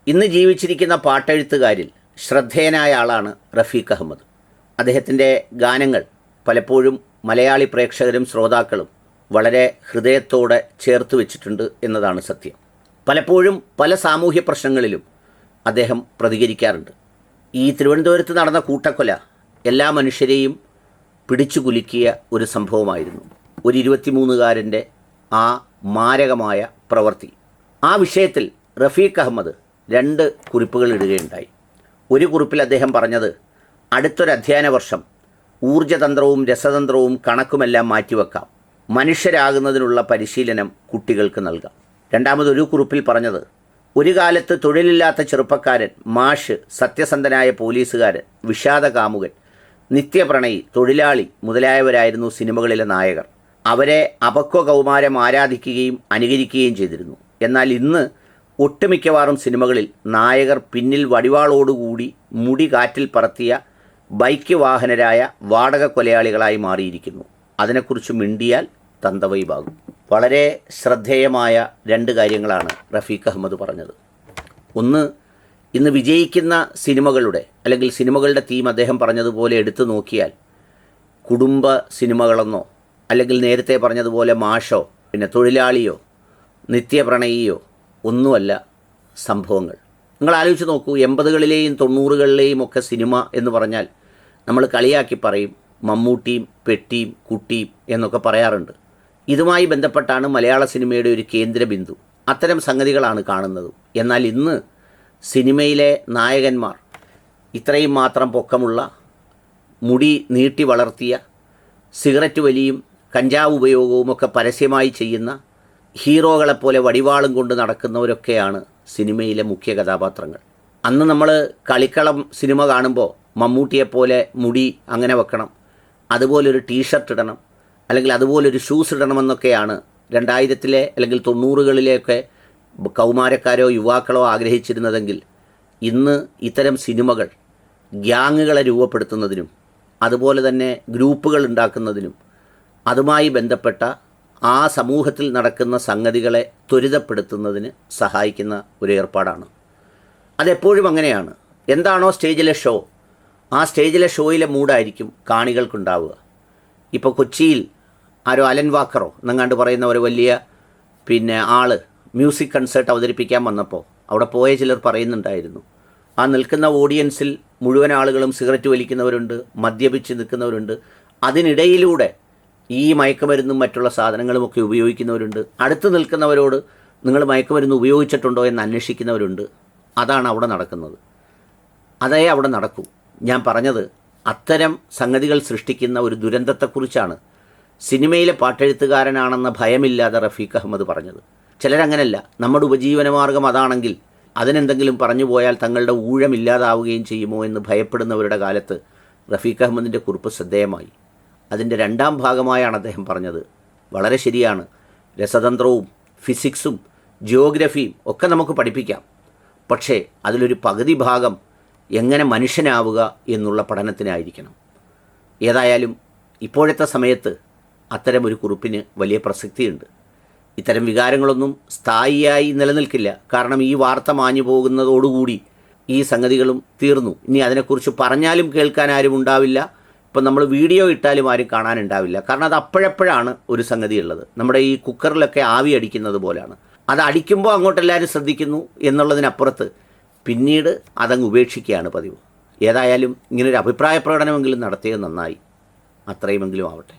ഇന്ന് ജീവിച്ചിരിക്കുന്ന പാട്ടെഴുത്തുകാരിൽ ശ്രദ്ധേയനായ ആളാണ് റഫീഖ് അഹമ്മദ്. അദ്ദേഹത്തിൻ്റെ ഗാനങ്ങൾ പലപ്പോഴും മലയാളി പ്രേക്ഷകരും ശ്രോതാക്കളും വളരെ ഹൃദയത്തോടെ ചേർത്ത് വെച്ചിട്ടുണ്ട് എന്നതാണ് സത്യം. പലപ്പോഴും പല സാമൂഹ്യ പ്രശ്നങ്ങളിലും അദ്ദേഹം പ്രതികരിക്കാറുണ്ട്. ഈ തിരുവനന്തപുരത്ത് നടന്ന കൂട്ടക്കൊല എല്ലാ മനുഷ്യരെയും പിടിച്ചു കുലുക്കിയ ഒരു സംഭവമായിരുന്നു. ഒരു 23-കാരൻ്റെ ആ മാരകമായ പ്രവൃത്തി. ആ വിഷയത്തിൽ റഫീഖ് അഹമ്മദ് 2 കുറിപ്പുകൾ ഇടുകയുണ്ടായി. ഒരു കുറിപ്പിൽ അദ്ദേഹം പറഞ്ഞത്, അടുത്തൊരു അധ്യയന വർഷം ഊർജ്ജതന്ത്രവും രസതന്ത്രവും കണക്കുമെല്ലാം മാറ്റിവെക്കാം, മനുഷ്യരാകുന്നതിനുള്ള പരിശീലനം കുട്ടികൾക്ക് നൽകാം. രണ്ടാമതൊരു കുറിപ്പിൽ പറഞ്ഞത്, ഒരു കാലത്ത് തൊഴിലില്ലാത്ത ചെറുപ്പക്കാരൻ, മാഷ്, സത്യസന്ധനായ പോലീസുകാരൻ, വിഷാദകാമുകൻ, നിത്യപ്രണയി, തൊഴിലാളി മുതലായവരായിരുന്നു സിനിമകളിലെ നായകർ. അവരെ അപക്വ കൗമാരം ആരാധിക്കുകയും അനുകരിക്കുകയും ചെയ്തിരുന്നു. എന്നാൽ ഇന്ന് ഒട്ടുമിക്കവാറും സിനിമകളിൽ നായകർ പിന്നിൽ വടിവാളോടുകൂടി മുടി കാറ്റിൽ പറത്തിയ ബൈക്ക് വാഹനരായ വാടക കൊലയാളികളായി മാറിയിരിക്കുന്നു. അതിനെക്കുറിച്ച് മിണ്ടിയാൽ തന്തവൈബാകും. വളരെ ശ്രദ്ധേയമായ 2 കാര്യങ്ങളാണ് റഫീഖ് അഹമ്മദ് പറഞ്ഞത്. ഒന്ന്, ഇന്ന് വിജയിക്കുന്ന സിനിമകളുടെ അല്ലെങ്കിൽ സിനിമകളുടെ തീം അദ്ദേഹം പറഞ്ഞതുപോലെ എടുത്തു നോക്കിയാൽ കുടുംബ സിനിമകളെന്നോ അല്ലെങ്കിൽ നേരത്തെ പറഞ്ഞതുപോലെ മാഷോ പിന്നെ തൊഴിലാളിയോ നിത്യപ്രണയിയോ ഒന്നുമല്ല സംഭവങ്ങൾ. നിങ്ങൾ ആലോചിച്ച് നോക്കൂ, 80കളിലെയും 90കളിലെയും ഒക്കെ സിനിമ എന്ന് പറഞ്ഞാൽ നമ്മൾ കളിയാക്കി പറയും മമ്മൂട്ടിയും പെട്ടിയും കുട്ടിയും എന്നൊക്കെ പറയാറുണ്ട്. ഇതുമായി ബന്ധപ്പെട്ടാണ് മലയാള സിനിമയുടെ ഒരു കേന്ദ്ര ബിന്ദു. അത്തരം സംഗതികളാണ് കാണുന്നത്. എന്നാൽ ഇന്ന് സിനിമയിലെ നായകന്മാർ ഇത്രയും മാത്രം പൊക്കമുള്ള, മുടി നീട്ടി വളർത്തിയ, സിഗരറ്റ് വലിയും കഞ്ചാവ് ഉപയോഗവും ഒക്കെ പരസ്യമായി ചെയ്യുന്ന ഹീറോകളെപ്പോലെ വടിവാളും കൊണ്ട് നടക്കുന്നവരൊക്കെയാണ് സിനിമയിലെ മുഖ്യ കഥാപാത്രങ്ങൾ. അന്ന് നമ്മൾ കളിക്കളം സിനിമ കാണുമ്പോൾ മമ്മൂട്ടിയെപ്പോലെ മുടി അങ്ങനെ വെക്കണം, അതുപോലൊരു ടീഷർട്ട് ഇടണം, അല്ലെങ്കിൽ അതുപോലൊരു ഷൂസ് ഇടണമെന്നൊക്കെയാണ് 2000-ലെ അല്ലെങ്കിൽ 90കളിലെയൊക്കെ കൗമാരക്കാരോ യുവാക്കളോ ആഗ്രഹിച്ചിരുന്നതെങ്കിൽ ഇന്ന് ഇത്തരം സിനിമകൾ ഗ്യാങ്ങുകളെ രൂപപ്പെടുത്തുന്നതിനും അതുപോലെ തന്നെ ഗ്രൂപ്പുകൾ ഉണ്ടാക്കുന്നതിനും അതുമായി ബന്ധപ്പെട്ട ആ സമൂഹത്തിൽ നടക്കുന്ന സംഗതികളെ ത്വരിതപ്പെടുത്തുന്നതിന് സഹായിക്കുന്ന ഒരു ഏർപ്പാടാണ്. അതെപ്പോഴും അങ്ങനെയാണ്. എന്താണോ സ്റ്റേജിലെ ഷോ, ആ സ്റ്റേജിലെ ഷോയിലെ മൂഡായിരിക്കും കാണികൾക്കുണ്ടാവുക. ഇപ്പോൾ കൊച്ചിയിൽ ആരോ അലൻ വാക്കറോ എന്നങ്ങാണ്ട് പറയുന്ന ഒരു വലിയ ആള് മ്യൂസിക് കൺസേർട്ട് അവതരിപ്പിക്കാൻ വന്നപ്പോൾ അവിടെ പോയ ചിലർ പറയുന്നുണ്ടായിരുന്നു, ആ നിൽക്കുന്ന ഓഡിയൻസിൽ മുഴുവൻ ആളുകളും സിഗരറ്റ് വലിക്കുന്നവരുണ്ട്, മദ്യപിച്ച് നിൽക്കുന്നവരുണ്ട്, അതിനിടയിലൂടെ ഈ മയക്കുമരുന്നും മറ്റുള്ള സാധനങ്ങളുമൊക്കെ ഉപയോഗിക്കുന്നവരുണ്ട്, അടുത്ത് നിൽക്കുന്നവരോട് നിങ്ങൾ മയക്കുമരുന്ന് ഉപയോഗിച്ചിട്ടുണ്ടോ എന്ന് അന്വേഷിക്കുന്നവരുണ്ട്. അതാണ് അവിടെ നടക്കുന്നത്. അതേ അവിടെ നടക്കൂ. ഞാൻ പറഞ്ഞത് അത്തരം സംഗതികൾ സൃഷ്ടിക്കുന്ന ഒരു ദുരന്തത്തെക്കുറിച്ചാണ് സിനിമയിലെ പാട്ടെഴുത്തുകാരനാണെന്ന ഭയമില്ലാതെ റഫീഖ് അഹമ്മദ് പറഞ്ഞത്. ചിലരങ്ങനല്ല, നമ്മുടെ ഉപജീവനമാർഗം അതാണെങ്കിൽ അതിനെന്തെങ്കിലും പറഞ്ഞു പോയാൽ തങ്ങളുടെ ഊഴമില്ലാതാവുകയും ചെയ്യുമോ എന്ന് ഭയപ്പെടുന്നവരുടെ കാലത്ത് റഫീഖ് അഹമ്മദിൻ്റെ കുറിപ്പ് ശ്രദ്ധേയമായി. അതിൻ്റെ 2ാം ഭാഗമായാണ് അദ്ദേഹം പറഞ്ഞത്, വളരെ ശരിയാണ്, രസതന്ത്രവും ഫിസിക്സും ജിയോഗ്രഫിയും ഒക്കെ നമുക്ക് പഠിപ്പിക്കാം, പക്ഷേ അതിലൊരു പകുതി ഭാഗം എങ്ങനെ മനുഷ്യനാവുക എന്നുള്ള പഠനത്തിനായിരിക്കണം. ഏതായാലും ഇപ്പോഴത്തെ സമയത്ത് അത്തരമൊരു കുറിപ്പിന് വലിയ പ്രസക്തിയുണ്ട്. ഇത്തരം വികാരങ്ങളൊന്നും സ്ഥായിയായി നിലനിൽക്കില്ല. കാരണം ഈ വാർത്ത മാഞ്ഞു പോകുന്നതോടുകൂടി ഈ സംഗതികളും തീർന്നു. ഇനി അതിനെക്കുറിച്ച് പറഞ്ഞാലും കേൾക്കാൻ ആരും ഉണ്ടാവില്ല. ഇപ്പം നമ്മൾ വീഡിയോ ഇട്ടാലും ആരും കാണാനുണ്ടാവില്ല. കാരണം അത് അപ്പോഴപ്പോഴാണ് ഒരു സംഗതി ഉള്ളത്. നമ്മുടെ ഈ കുക്കറിലൊക്കെ ആവി അടിക്കുന്നത് പോലെയാണ്. അത് അടിക്കുമ്പോൾ അങ്ങോട്ടെല്ലാവരും ശ്രദ്ധിക്കുന്നു എന്നുള്ളതിനപ്പുറത്ത് പിന്നീട് അതങ്ങ് ഉപേക്ഷിക്കുകയാണ് പതിവ്. ഏതായാലും ഇങ്ങനൊരു അഭിപ്രായ പ്രകടനമെങ്കിലും നടത്തിയത് നന്നായി. അത്രയുമെങ്കിലും ആവട്ടെ.